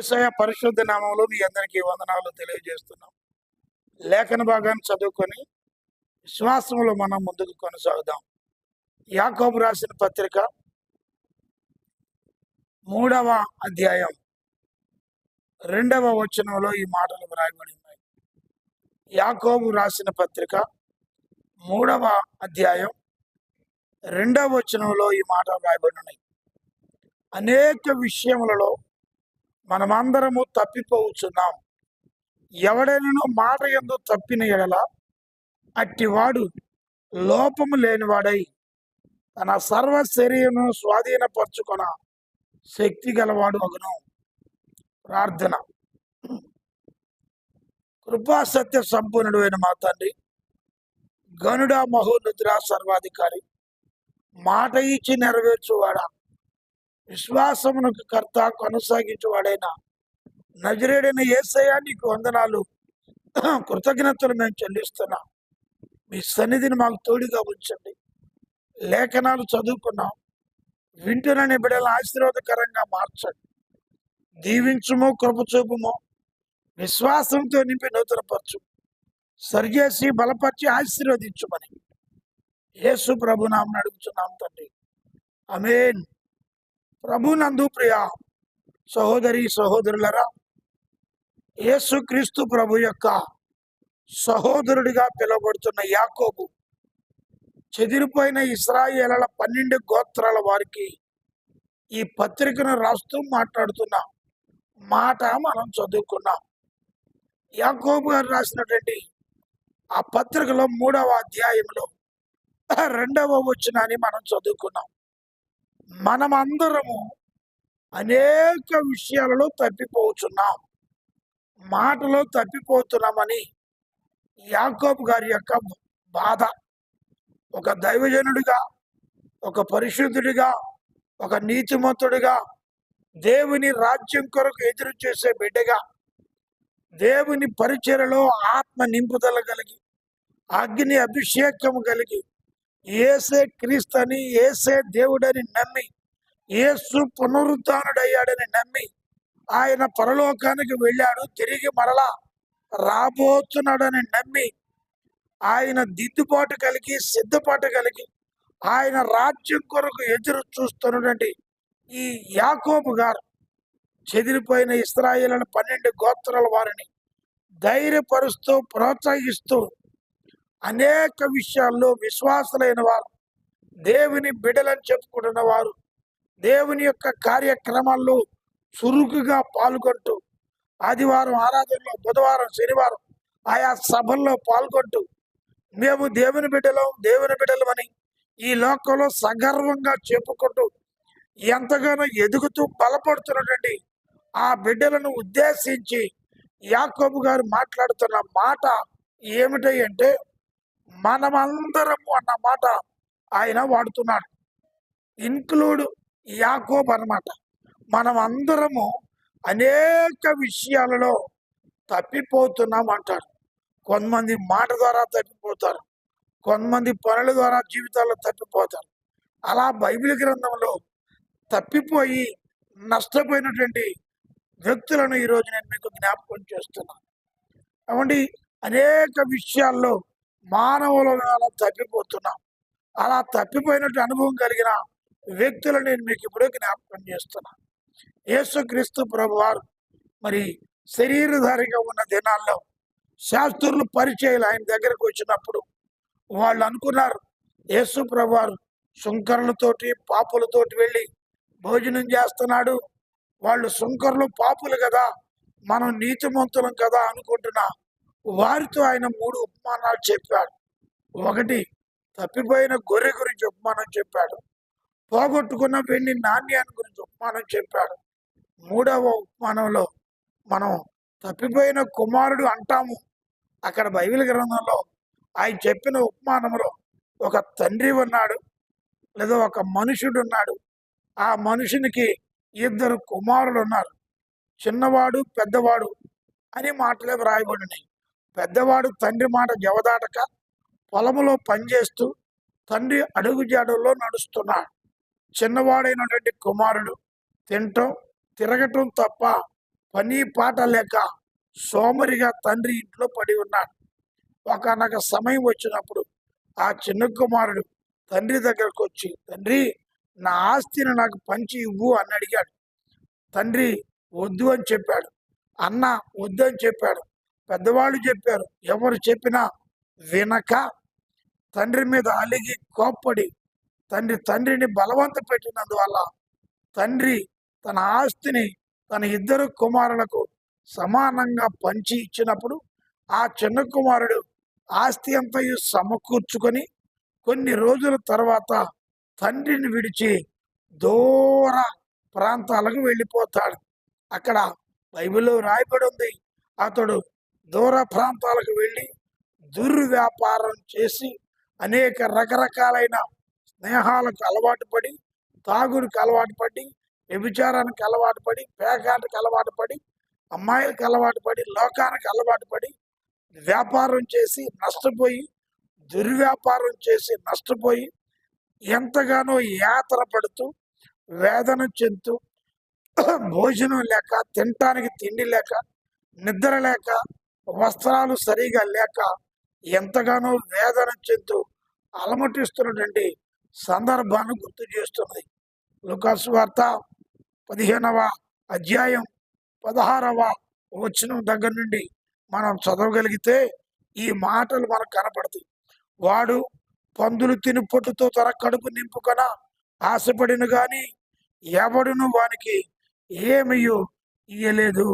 యేసయ్య పరిశుద్ధ నామంలో మీ అందరికీ వందనాలు తెలియజేస్తున్నాం. లేఖన భాగాన్ని చదువుకొని విశ్వాసంలో మనం ముందుకు కొనసాగుదాం. యాకోబు రాసిన పత్రిక 3వ అధ్యాయం 2వ వచనంలో ఈ మాటలు వ్రాయబడి ఉన్నాయి. యాకోబు రాసిన పత్రిక 3వ అధ్యాయం 2వ వచనంలో ఈ మాటలు వ్రాయబడి ఉన్నాయి. అనేక విషయములలో మనమందరము తప్పిపోవచ్చున్నాం. ఎవడైనా మాట యందు తప్పిన ఎడల అట్టివాడు లోపము లేనివాడై తన సర్వ శరీరమును స్వాధీనపరచుకొన శక్తి గలవాడు అగును. ప్రార్థన. కృపా సత్య సంపూర్ణుడు అయిన మా తండ్రి, గనుడా మహోన్నతుడా సర్వాధికారి, మాట ఇచ్చి నెరవేర్చువాడా, విశ్వాసమునకు కర్త కొనసాగించువాడైన నజరేడైన యేసయ్య నీకు వందనాలు, కృతజ్ఞతలు మేము చెల్లిస్తున్నాం. మీ సన్నిధిని మాకు తోడుగా ఉంచండి. లేఖనాలు చదువుకున్నాం, వింటున్న బిడ్డలను ఆశీర్వాదకరంగా మార్చండి. దీవించుము, కృపచూపుము, విశ్వాసంతో నింపి నూతనపరచు, సరిచేసి బలపరిచి ఆశీర్వదించుమని యేసు ప్రభు నామమున అడుగుచున్నాం తండ్రి. ఆమేన్. ప్రభునందు ప్రియ సహోదరి సహోదరులరా, యేసుక్రీస్తు ప్రభు యొక్క సహోదరుడిగా పిలువబడుతున్న యాకోబు చెదిరిపోయిన ఇశ్రాయేలుల 12 గోత్రాల వారికి ఈ పత్రికను రాస్తూ మాట్లాడుతున్న మాట మనం చదువుకున్నాం. యాకోబు గారు రాసినటువంటి ఆ పత్రికలో 3వ అధ్యాయంలో 2వ వచనాన్ని మనం చదువుకున్నాం. మనమందరము అనేక విషయాలలో తప్పిపోతున్నాం, మాటలో తప్పిపోతున్నామని యాకోబు గారి యొక్క బాధ. ఒక దైవజనుడిగా, ఒక పరిశుద్ధుడిగా, ఒక నీతిమంతుడిగా, దేవుని రాజ్యం కొరకు ఎదురు చేసే బిడ్డగా, దేవుని పరిచర్యలో ఆత్మ నింపుదల కలిగి, అగ్ని అభిషేకము కలిగి, యేసే క్రీస్తని, యేసే దేవుడని నమ్మి, యేసు పునరుద్ధానుడయ్యాడని నమ్మి, ఆయన పరలోకానికి వెళ్ళాడు, తిరిగి మరలా రాబోతున్నాడని నమ్మి, ఆయన దిద్దుబాటు కలిగి, సిద్ధపాటు కలిగి, ఆయన రాజ్యం కొరకు ఎదురు చూస్తున్నటువంటి ఈ యాకోబు గారు చెదిరిపోయిన ఇశ్రాయేలుల 12 గోత్రాల వారిని ధైర్యపరుస్తూ, ప్రోత్సహిస్తూ, అనేక విషయాల్లో విశ్వాసులైన వారు, దేవుని బిడ్డలని చెప్పుకుంటున్న వారు, దేవుని యొక్క కార్యక్రమాల్లో చురుకుగా పాల్గొంటూ, ఆదివారం ఆరాధనలో, బుధవారం శనివారం ఆయా సభల్లో పాల్గొంటూ, మేము దేవుని బిడ్డలమని ఈ లోకంలో సగర్వంగా చెప్పుకుంటూ ఎంతగానో ఎదుగుతూ బలపడుతున్నటువంటి ఆ బిడ్డలను ఉద్దేశించి యాకోబు గారు మాట్లాడుతున్న మాట ఏమిటంటే మనమందరము అన్న మాట ఆయన వాడుతున్నాడు. ఇన్క్లూడ్ యాకోబు అన్నమాట. మనం అందరము అనేక విషయాలలో తప్పిపోతున్నాం అంటాడు. కొంతమంది మాట ద్వారా తప్పిపోతారు, కొంతమంది పనుల ద్వారా జీవితాల్లో తప్పిపోతారు. అలా బైబిల్ గ్రంథంలో తప్పిపోయి నష్టపోయినటువంటి వ్యక్తులను ఈరోజు నేను మీకు జ్ఞాపకం చేస్తున్నాను. కాబట్టి అనేక విషయాల్లో మానవులను అలా తప్పిపోతున్నాం. అలా తప్పిపోయినట్టు అనుభవం కలిగిన వ్యక్తులను నేను మీకు ఇప్పుడే జ్ఞాపకం చేస్తున్నాను. యేసుక్రీస్తు ప్రభువారు మరి శరీరధారిగా ఉన్న దినాల్లో శాస్త్రులు పరిచయాలు ఆయన దగ్గరకు వచ్చినప్పుడు వాళ్ళు అనుకున్నారు, యేసు ప్రభువారు సుంకరులతోటి పాపులతోటి వెళ్ళి భోజనం చేస్తున్నాడు, వాళ్ళు సుంకరులు పాపులు కదా, మనం నీతిమంతులం కదా అనుకుంటున్నా వారితో ఆయన 3 ఉపమానాలు చెప్పాడు. ఒకటి, తప్పిపోయిన గొర్రె గురించి ఉపమానం చెప్పాడు. పోగొట్టుకున్న వెండి నాణ్యాన్ని గురించి ఉపమానం చెప్పాడు. 3వ ఉపమానంలో మనం తప్పిపోయిన కుమారుడు అంటాము. అక్కడ బైబిల్ గ్రంథంలో ఆయన చెప్పిన ఉపమానంలో ఒక తండ్రి ఉన్నాడు, లేదా ఒక మనుషుడు ఉన్నాడు. ఆ మనుషునికి 2 కుమారులు ఉన్నారు, చిన్నవాడు పెద్దవాడు అని మాటలే వ్రాయబడినాయి. పెద్దవాడు తండ్రి మాట జవదాటక పొలములో పనిచేస్తూ తండ్రి అడుగుజాడల్లో నడుస్తున్నాడు. చిన్నవాడైనటువంటి కుమారుడు తినటం తిరగటం తప్ప పని పాట లేక సోమరిగా తండ్రి ఇంట్లో పడి ఉన్నాడు. ఒకానొక సమయం వచ్చినప్పుడు ఆ చిన్న కుమారుడు తండ్రి దగ్గరకు వచ్చి, తండ్రి నా ఆస్తిని నాకు పంచి ఇవ్వు అని అడిగాడు. తండ్రి వద్దు అని చెప్పాడు. అన్న వద్దు అని చెప్పాడు. పెద్దవాళ్ళు చెప్పారు. ఎవరు చెప్పినా వినక తండ్రి మీద అలిగి కోప్పడి తండ్రిని బలవంత పెట్టినందువల్ల తండ్రి తన ఆస్తిని తన ఇద్దరు కుమారులకు సమానంగా పంచి ఇచ్చినప్పుడు ఆ చిన్న కుమారుడు ఆస్తి అంతయు సమకూర్చుకొని కొన్ని రోజుల తర్వాత తండ్రిని విడిచి దూర ప్రాంతాలకు వెళ్ళిపోతాడు. అక్కడ బైబిల్లో రాయబడి ఉంది, అతడు దూర ప్రాంతాలకు వెళ్ళి దుర్వ్యాపారం చేసి అనేక రకరకాలైన స్నేహాలకు అలవాటు పడి, తాగుడికి అలవాటు పడి, వ్యభిచారానికి అలవాటు పడి, పేకాటకు అలవాటు పడి, అమ్మాయిలకు అలవాటు పడి, లోకానికి అలవాటు పడి, వ్యాపారం చేసి నష్టపోయి, దుర్వ్యాపారం చేసి నష్టపోయి, ఎంతగానో యాతన పడుతూ వేదన చెందుతూ భోజనం లేక, తినటానికి తిండి లేక, నిద్ర లేక, వస్త్రాలు సరిగా లేక ఎంతగానో వేదన చెందుతూ అలమటిస్తున్నటువంటి సందర్భాన్ని గుర్తు చేస్తున్నది. లూకాసు వార్త 15వ అధ్యాయం 16వ వచనం దగ్గర నుండి మనం చదవగలిగితే ఈ మాటలు మనకు కనపడతాయి. వాడు పందులు తిని పొట్టుతో తన కడుపు నింపుకొన ఆశపడిన గాని ఎవడును వానికి ఏమీ ఇయ్యలేదు.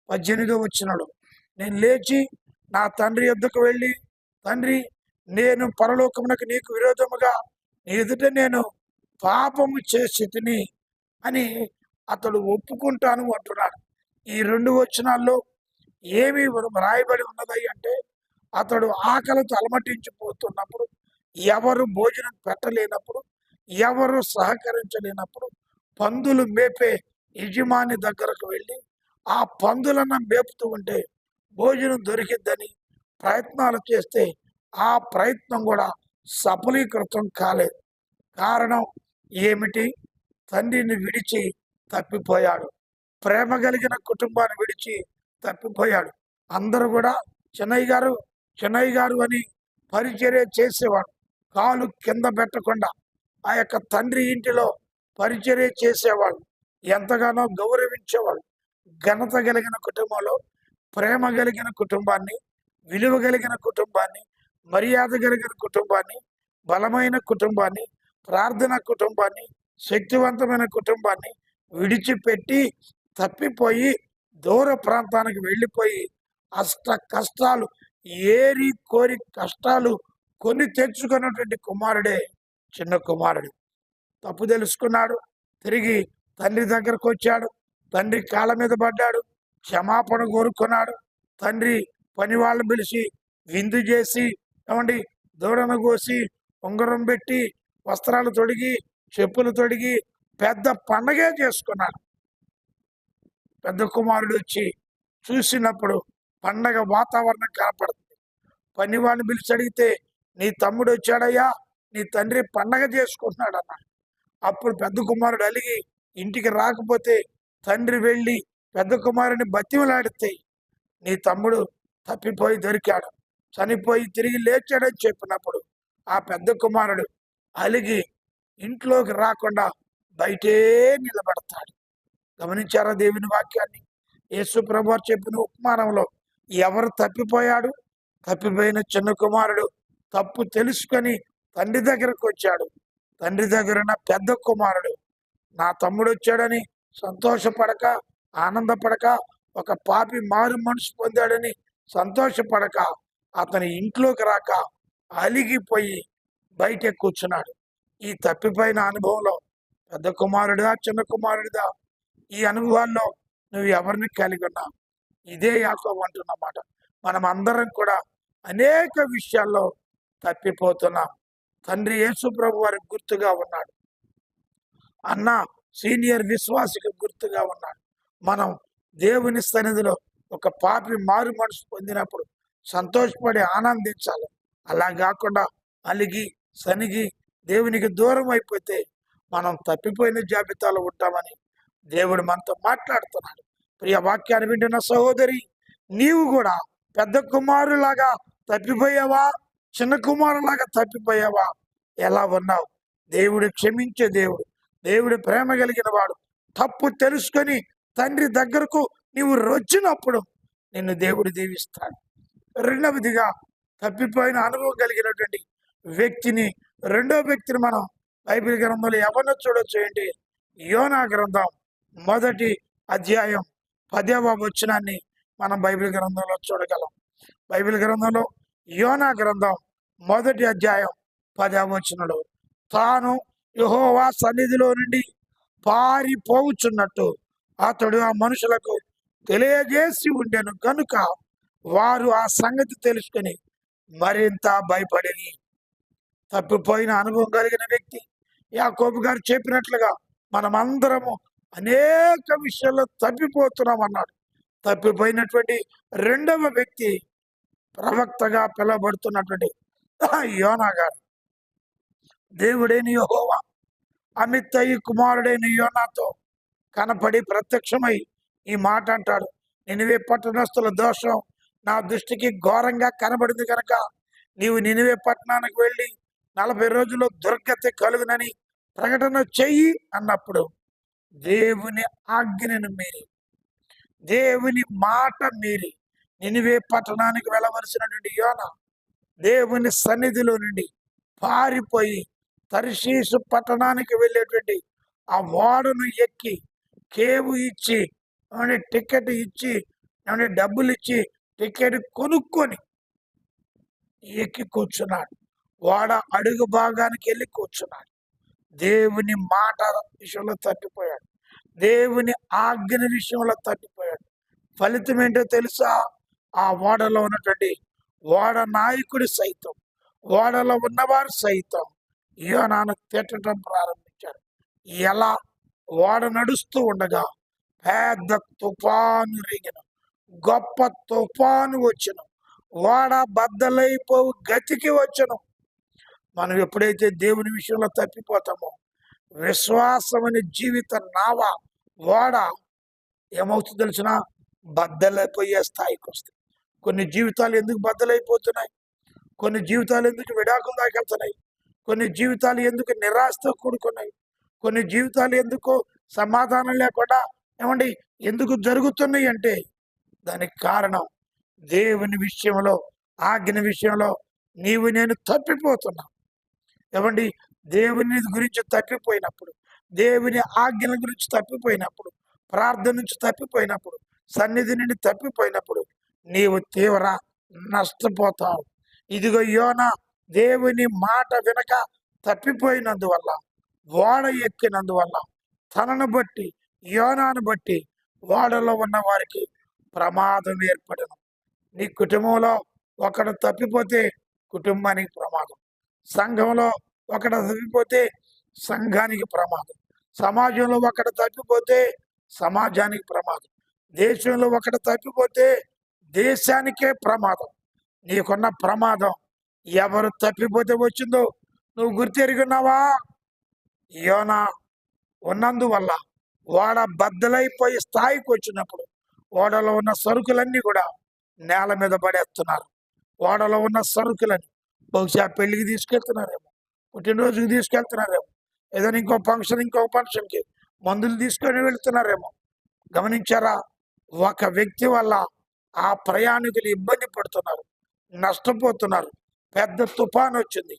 18వ వచనంలో, నేను లేచి నా తండ్రి యొద్దకు వెళ్ళి, తండ్రి నేను పరలోకమునకు నీకు విరోధముగా నీ ఎదుట నేను పాపము చేసి తిని అని అతడు ఒప్పుకుంటాను అంటున్నాడు. ఈ 2 వచనాల్లో ఏమి రాయబడి ఉన్నది అంటే, అతడు ఆకలితో అలమటించిపోతున్నప్పుడు, ఎవరు భోజనం పెట్టలేనప్పుడు, ఎవరు సహకరించలేనప్పుడు పందులు మేపే యజమాని దగ్గరకు వెళ్ళి ఆ పందులను మేపుతూ ఉంటే భోజనం దొరికిద్దని ప్రయత్నాలు చేస్తే ఆ ప్రయత్నం కూడా సఫలీకృతం కాలేదు. కారణం ఏమిటి? తండ్రిని విడిచి తప్పిపోయాడు. ప్రేమ కలిగిన కుటుంబాన్ని విడిచి తప్పిపోయాడు. అందరూ కూడా చిన్నయ్య గారు అని పరిచర్య చేసేవాడు. కాలు కింద పెట్టకుండా ఆ యొక్క తండ్రి ఇంటిలో పరిచర్య చేసేవాళ్ళు, ఎంతగానో గౌరవించేవాళ్ళు. ఘనత కలిగిన కుటుంబంలో ప్రేమ కలిగిన కుటుంబాన్ని, విలువ కలిగిన కుటుంబాన్ని, మర్యాద కలిగిన కుటుంబాన్ని, బలమైన కుటుంబాన్ని, ప్రార్థన కుటుంబాన్ని, శక్తివంతమైన కుటుంబాన్ని విడిచిపెట్టి తప్పిపోయి దూర ప్రాంతానికి వెళ్ళిపోయి అష్ట కష్టాలు ఏరి కోరి కష్టాలు కొని తెచ్చుకున్నటువంటి కుమారుడే చిన్న కుమారుడు. తప్పు తెలుసుకున్నాడు. తిరిగి తండ్రి దగ్గరకు వచ్చాడు. తండ్రి కాళ్ళ మీద పడ్డాడు. క్షమాపణ కోరుకున్నాడు. తండ్రి పని వాళ్ళని పిలిచి విందు చేసి, ఏమండి దూడను కోసి, ఉంగరం పెట్టి, వస్త్రాలు తొడిగి, చెప్పులు తొడిగి పెద్ద పండగే చేసుకున్నాడు. పెద్ద కుమారుడు వచ్చి చూసినప్పుడు పండగ వాతావరణం కనపడుతుంది. పని వాళ్ళని పిలిచి అడిగితే, నీ తమ్ముడు వచ్చాడయ్యా, నీ తండ్రి పండగ చేసుకుంటున్నాడు అన్నాడు. అప్పుడు పెద్ద కుమారుడు అలిగి ఇంటికి రాకపోతే తండ్రి వెళ్ళి పెద్ద కుమారుని బతిమలాడితే, నీ తమ్ముడు తప్పిపోయి దొరికాడు, చనిపోయి తిరిగి లేచాడని చెప్పినప్పుడు ఆ పెద్ద కుమారుడు అలిగి ఇంట్లోకి రాకుండా బయటే నిలబడతాడు. గమనించారా దేవుని వాక్యాన్ని? యేసు ప్రభువు చెప్పిన ఉపమానంలో ఎవరు తప్పిపోయాడు? తప్పిపోయిన చిన్న కుమారుడు తప్పు తెలుసుకొని తండ్రి దగ్గరకు వచ్చాడు. తండ్రి దగ్గర ఉన్న పెద్ద కుమారుడు నా తమ్ముడు వచ్చాడని సంతోషపడక, ఆనందపడక, ఒక పాపి మారు మనసు పొందాడని సంతోషపడక, అతని ఇంట్లోకి రాక అలిగిపోయి బయట కూర్చున్నాడు. ఈ తప్పిపోయిన అనుభవంలో పెద్ద కుమారుడిదా, చిన్న కుమారుడిదా? ఈ అనుభవాల్లో నువ్వు ఎవరిని కలిగి ఉన్నావు? ఇదే యాకోబు అంటున్నమాట. మనం అందరం కూడా అనేక విషయాల్లో తప్పిపోతున్నాం. తండ్రి యేసు ప్రభు వారికి గుర్తుగా ఉన్నాడు. అన్న సీనియర్ విశ్వాసికి గుర్తుగా ఉన్నాడు. మనం దేవుని సన్నిధిలో ఒక పాపి మారు మనసు పొందినప్పుడు సంతోషపడి ఆనందించాలి. అలా కాకుండా అలిగి సనిగి దేవునికి దూరం అయిపోతే మనం తప్పిపోయిన జాబితాలో ఉంటామని దేవుడు మనతో మాట్లాడుతున్నాడు. ప్రియ వాక్యాన్ని వింటున్న సహోదరి, నీవు కూడా పెద్ద కుమారులాగా తప్పిపోయావా, చిన్న కుమారులాగా తప్పిపోయావా? ఎలా ఉన్నావు? దేవుడు క్షమించే దేవుడు, దేవుడు ప్రేమ కలిగిన వాడు. తప్పు తెలుసుకొని తండ్రి దగ్గరకు నీవు వచ్చినప్పుడు నిన్ను దేవుడు దీవిస్తాడు. రెండవదిగా, తప్పిపోయిన అనుభవం కలిగినటువంటి వ్యక్తిని, రెండో వ్యక్తిని మనం బైబిల్ గ్రంథంలో ఎవరినో చూడొచ్చు. ఏంటి? యోనా గ్రంథం 1వ అధ్యాయం 10వ వచనాన్ని మనం బైబిల్ గ్రంథంలో చూడగలం. బైబిల్ గ్రంథంలో యోనా గ్రంథం 1వ అధ్యాయం 10వ వచనంలో, తాను యెహోవా సన్నిధిలో నుండి పారిపోవుచున్నట్టు అతడు ఆ మనుషులకు తెలియజేసి ఉండెను కనుక వారు ఆ సంగతి తెలుసుకొని మరింత భయపడి. తప్పిపోయిన అనుభవం కలిగిన వ్యక్తి యాకోబు గారు చెప్పినట్లుగా మనమందరము అనేక విషయాల్లో తప్పిపోతున్నాం అన్నాడు. తప్పిపోయినటువంటి రెండవ వ్యక్తి ప్రవక్తగా పిలువబడుతున్నటువంటి యోనా గారు. దేవుడైన యెహోవా అమిత్తయి కుమారుడైన యోనాతో కనపడి ప్రత్యక్షమై ఈ మాట అంటాడు, నినివే పట్టణస్తుల దోషం నా దృష్టికి ఘోరంగా కనబడింది కనుక నీవు నినివే పట్టణానికి వెళ్ళి 40 రోజుల్లో దుర్గతి కలుగునని ప్రకటన చెయ్యి అన్నప్పుడు దేవుని ఆజ్ఞను మీరి, దేవుని మాట మీరి నినివే పట్టణానికి వెళ్ళవలసినటువంటి యోనా దేవుని సన్నిధిలో నుండి పారిపోయి తర్షీసు పట్టణానికి వెళ్ళేటువంటి ఆ ఓడను ఎక్కి కేవు ఇచ్చి టికెట్ ఇచ్చి డబ్బులు ఇచ్చి టికెట్ కొనుక్కొని ఎక్కి కూర్చున్నాడు. ఓడ అడుగు భాగానికి వెళ్ళి కూర్చున్నాడు. దేవుని మాట విషయంలో తప్పిపోయాడు, దేవుని ఆజ్ఞ విషయంలో తప్పిపోయాడు. ఫలితం ఏంటో తెలుసా? ఆ ఓడలో ఉన్నటువంటి ఓడ నాయకుడు సైతం, ఓడలో ఉన్నవారు సైతం యోనాను తిట్టడం ప్రారంభించారు. ఎలా? ఓడ నడుస్తూ ఉండగా పెద్ద తుఫాను రేగిన, గొప్ప తుఫాను వచ్చును, ఓడ బద్దలైపోవు గతికి వచ్చును. మనం ఎప్పుడైతే దేవుని విషయంలో తప్పిపోతామో, విశ్వాసమని జీవిత నావ ఓడ ఏమవుతుంది తెలిసిన? బద్దలైపోయే స్థాయికి వస్తాయి. కొన్ని జీవితాలు ఎందుకు బద్దలైపోతున్నాయి? కొన్ని జీవితాలు ఎందుకు విడాకులు దాకెళ్తున్నాయి? కొన్ని జీవితాలు ఎందుకు నిరాశతో కూడుకున్నాయి? కొన్ని జీవితాలు ఎందుకు సమాధానం లేకుండా ఎందుకు జరుగుతున్నాయి అంటే దానికి కారణం దేవుని విషయంలో, ఆజ్ఞ విషయంలో నీవు నేను తప్పిపోతున్నాం. దేవుని గురించి తప్పిపోయినప్పుడు, దేవుని ఆజ్ఞల గురించి తప్పిపోయినప్పుడు, ప్రార్థన నుంచి తప్పిపోయినప్పుడు, సన్నిధి నుండి తప్పిపోయినప్పుడు నీవు తీవ్ర నష్టపోతావు. ఇదిగో యోనా దేవుని మాట వినక తప్పిపోయినందువల్ల, ఓడ ఎక్కినందువల్ల తనను బట్టి, యోనాను బట్టి ఓడలో ఉన్న వారికి ప్రమాదం ఏర్పడను. నీ కుటుంబంలో ఒకడు తప్పిపోతే కుటుంబానికి ప్రమాదం, సంఘంలో ఒకడు తప్పిపోతే సంఘానికి ప్రమాదం, సమాజంలో ఒకడు తప్పిపోతే సమాజానికి ప్రమాదం, దేశంలో ఒకడు తప్పిపోతే దేశానికే ప్రమాదం. నీకున్న ప్రమాదం ఎవరు తప్పిపోతే వచ్చిందో నువ్వు గుర్తెరుగున్నావా? యోనా ఉన్నందువల్ల ఓడ బద్దలైపోయి స్థాయికి వచ్చినప్పుడు ఓడలో ఉన్న సరుకులన్నీ కూడా నేల మీద పడేస్తున్నారు. ఓడలో ఉన్న సరుకులని బహుశా పెళ్లికి తీసుకెళ్తున్నారేమో, పుట్టినరోజుకి తీసుకెళ్తున్నారేమో, ఏదైనా ఇంకో ఫంక్షన్కి మందులు తీసుకొని వెళ్తున్నారేమో. గమనించారా? ఒక వ్యక్తి వల్ల ఆ ప్రయాణికులు ఇబ్బంది పడుతున్నారు, నష్టపోతున్నారు. పెద్ద తుఫాను వచ్చింది,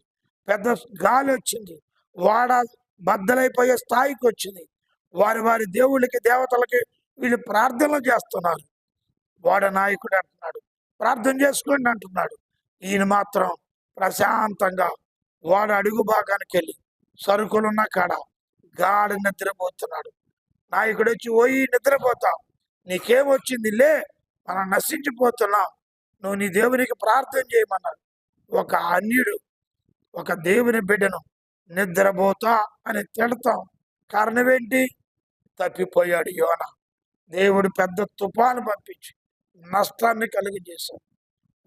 పెద్ద గాలి వచ్చింది, ఓడ బద్దలైపోయే స్థాయికి వచ్చింది. వారి దేవుళ్ళకి, దేవతలకి వీళ్ళు ప్రార్థనలు చేస్తున్నారు. ఓడ నాయకుడు అంటున్నాడు, ప్రార్థన చేసుకోండి అంటున్నాడు. ఈయన మాత్రం ప్రశాంతంగా ఓడ అడుగు భాగానికి వెళ్ళి సరుకులున్న కాడ గాఢ నిద్రపోతున్నాడు. నాయకుడు వచ్చి, ఓయి నిద్రపోతావు, నీకేమొచ్చింది? లే, మనం నశించిపోతున్నాం, నువ్వు నీ దేవునికి ప్రార్థన చేయమన్నాడు. ఒక అన్యుడు ఒక దేవుని బిడ్డను నిద్రపోతా అని తిడతాం. కారణం ఏంటి? తప్పిపోయాడు యోనా. దేవుడు పెద్ద తుఫాను పంపించి నష్టాన్ని కలిగజేశాడు.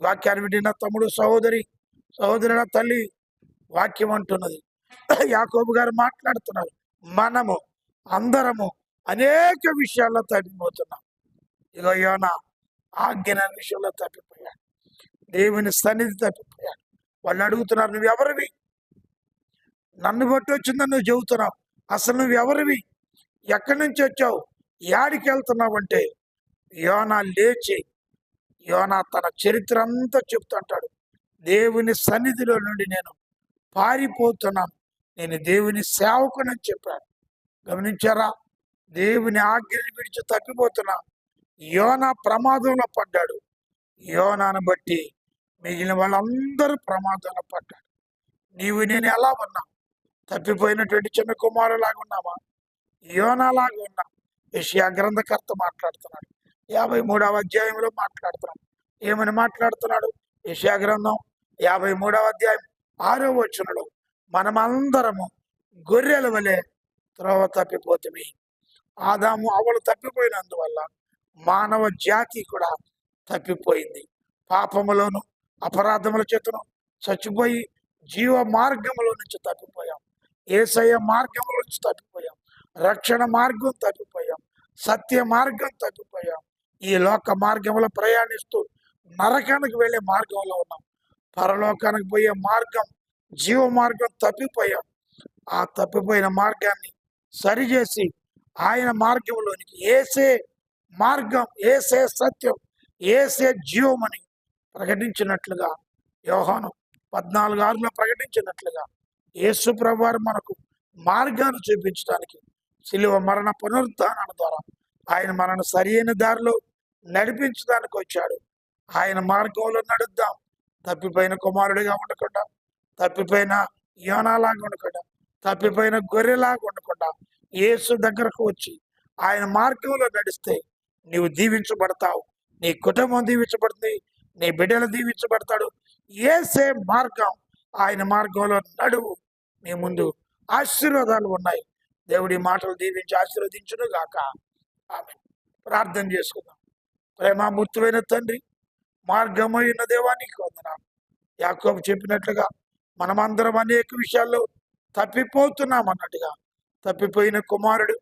వాక్యాన్ని వింటున్న తమ్ముడు, సహోదరి, నా తల్లి, వాక్యం అంటున్నది, యాకోబు గారు మాట్లాడుతున్నారు, మనము అందరము అనేక విషయాల్లో తప్పిపోతున్నాం. ఇగో యోనా ఆజ్ఞన విషయంలో తప్పిపోయాడు, దేవుని సన్నిధి తప్పిపోయాడు. వాళ్ళు అడుగుతున్నారు, నువ్వెవరివి? నన్ను బట్టి వచ్చిందని నువ్వు చెబుతున్నావు, అసలు నువ్వెవరివి? ఎక్కడి నుంచి వచ్చావు? యాడికి వెళ్తున్నావంటే యోనా లేచి యోనా తన చరిత్ర అంతా చెప్తుంటాడు. దేవుని సన్నిధిలో నుండి నేను పారిపోతున్నాను, నేను దేవుని సేవకునని చెప్పాడు. గమనించారా? దేవుని ఆజ్ఞని విడిచి తప్పిపోతున్నా యోనా ప్రమాదంలో పడ్డాడు. యోనాను బట్టి మిగిలిన వాళ్ళందరూ ప్రమాదంలో పడ్డాడు. నీవు నేను ఎలా ఉన్నాం? తప్పిపోయినటువంటి చిన్న కుమారులాగా ఉన్నామా? యోనాలాగా ఉన్నాం. యెషయా గ్రంథకర్త మాట్లాడుతున్నాడు, 53వ అధ్యాయంలో మాట్లాడుతున్నాడు. ఏమని మాట్లాడుతున్నాడు? యెషయా గ్రంథం 53వ అధ్యాయం 6వ వచనంలో, మనమందరము గొర్రెల వలె త్రోవ తప్పిపోతుంది. ఆదాము అవలు తప్పిపోయినందువల్ల మానవ జాతి కూడా తప్పిపోయింది. పాపములోను అపరాధముల చేతను చచ్చిపోయి జీవ మార్గములో నుంచి తప్పిపోయాం, యేసయ్య మార్గంలో నుంచి తప్పిపోయాం, రక్షణ మార్గం తప్పిపోయాం, సత్య మార్గం తప్పిపోయాం. ఈ లోక మార్గంలో ప్రయాణిస్తూ నరకానికి వెళ్ళే మార్గంలో ఉన్నాం. పరలోకానికి పోయే మార్గం, జీవ మార్గం తప్పిపోయాం. ఆ తప్పిపోయిన మార్గాన్ని సరిచేసి ఆయన మార్గంలోనికి, ఏసే మార్గం, ఏసే సత్యం, ఏసే జీవమని ప్రకటించినట్లుగా, యోహాను 14:6లో ప్రకటించినట్లుగా యేసు ప్రభువారు మనకు మార్గాన్ని చూపించడానికి శిలువ మరణ పునరుద్ధానాల ద్వారా ఆయన మనను సరైన దారిలో నడిపించడానికి వచ్చాడు. ఆయన మార్గంలో నడుద్దాం. తప్పిపోయిన కుమారుడిగా ఉండకుండా, తప్పిపోయిన యోనాలాగా ఉండకుండా, తప్పిపోయిన గొర్రెలాగా ఉండకుండా యేసు దగ్గరకు వచ్చి ఆయన మార్గంలో నడిస్తే నీవు దీవించబడతావు, నీ కుటుంబం దీవించబడుతుంది, నీ బిడ్డలు దీవించబడతాడు. యేసే మార్గం, ఆయన మార్గంలో నడువు. నీ ముందు ఆశీర్వాదాలు ఉన్నాయి. దేవుడి మాటలు దీవించి ఆశీర్వదించును గాక. ఆమేన్. ప్రార్థన చేసుకుందాం. ప్రేమామూర్తువైన తండ్రి, మార్గమైన దేవానికి వందనాలు. యాకోబు చెప్పినట్లుగా మనమందరం అనేక విషయాల్లో తప్పిపోతున్నాం అన్నట్టుగా, తప్పిపోయిన కుమారుడు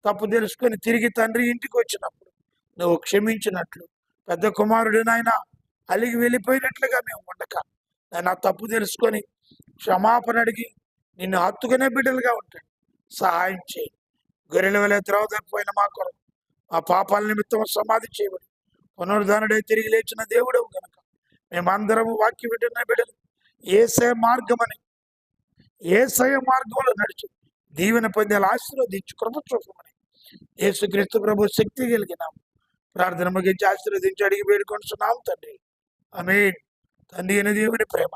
తప్పు తెలుసుకొని తిరిగి తండ్రి ఇంటికి వచ్చినప్పుడు నువ్వు క్షమించినట్లు, పెద్ద కుమారుడు నాయన అలిగి వెళ్ళిపోయినట్లుగా మేము ఉండక, నాయన తప్పు తెలుసుకొని క్షమాపణ అడిగి నిన్ను హత్తుకునే బిడ్డలుగా ఉంటాడు. సహాయం చేయి. గొర్రెల వలె త్రోవ తప్పిపోయిన మా కొరకు, మా పాపాల నిమిత్తం సమాధి చేయబడి పునరుద్ధరణుడై తిరిగి లేచిన దేవుడవు గనక మేమందరము వాక్య వింటున్న బిడ్డలు యేసయ్య మార్గమని, యేసయ్య మార్గంలో నడిచి దీవెన పొందేలా ఆశీర్వదించి కృప చూపమని యేసుక్రీస్తు ప్రభు శక్తి కలిగినాము. ప్రార్థన ముగించి ఆశీర్వదించి అడిగి వేడుకొంటున్నాం తండ్రి. ఆమేన్. తండ్రి అయిన దేవుని ప్రేమ,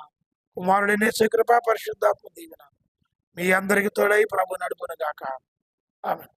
కుమారుడైన యేసు కృప, పరిశుద్ధాత్మ దీవెన మీ అందరికి తోడై ప్రభు నడుపును గాక. ఆమేన్.